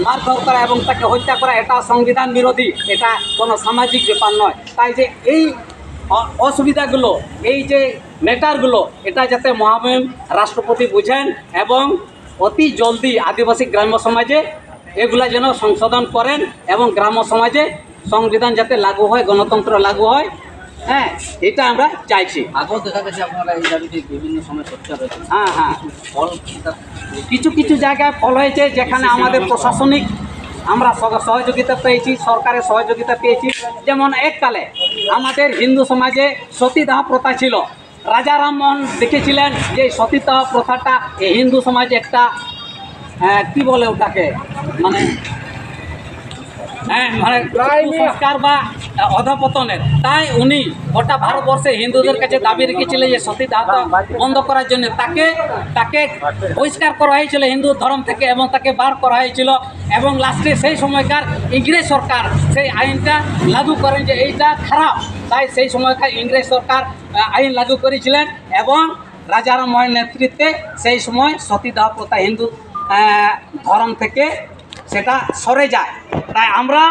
মারধর করা এবং তাকে হত্যা করা এটা সংবিধান বিরোধী, এটা কোনো সামাজিক ব্যাপার নয়। তাই যে এই অসুবিধাগুলো, এই যে ম্যাটারগুলো, এটা যাতে মহামহিম রাষ্ট্রপতি বুঝেন এবং অতি জলদি আদিবাসী গ্রাম্য সমাজে এগুলা যেন সংশোধন করেন এবং গ্রাম্য সমাজে সংবিধান যাতে লাগু হয়, গণতন্ত্র লাগু হয়। হ্যাঁ, এটা আমরা চাইছি। আগেও দেখা গেছে আপনারা এই দাবিতে বিভিন্ন সময় সোচ্চার হয়েছে। হ্যাঁ, ফল কিছু কিছু জায়গায় ফল হয়েছে, যেখানে আমাদের প্রশাসনিক আমরা সহযোগিতা পেয়েছি, সরকারের সহযোগিতা পেয়েছি। যেমন এককালে আমাদের হিন্দু সমাজে সতীদাহ প্রথা ছিল। রাজা রামমোহন দেখেছিলেন যে সতীদাহ প্রথাটা এই হিন্দু সমাজে একটা কি বলে ওটাকে, মানে কুসংস্কার বা অধপতনের। তাই উনি গোটা ভারতবর্ষে হিন্দুদের কাছে দাবি রেখেছিলেন যে সতীদাহ বন্ধ করার জন্য তাকে বহিষ্কার করা হয়েছিল হিন্দু ধর্ম থেকে এবং তাকে বার করা হয়েছিল। এবং লাস্টে সেই সময়কার ইংরেজ সরকার সেই আইনটা লাগু করেন যে এইটা খারাপ। তাই সেই সময়কার ইংরেজ সরকার আইন লাগু করেছিলেন এবং রাজা রামমোহনের নেতৃত্বে সেই সময় সতীদাহ প্রথা হিন্দু ধর্ম থেকে সেটা সরে যায়। তাই আমরা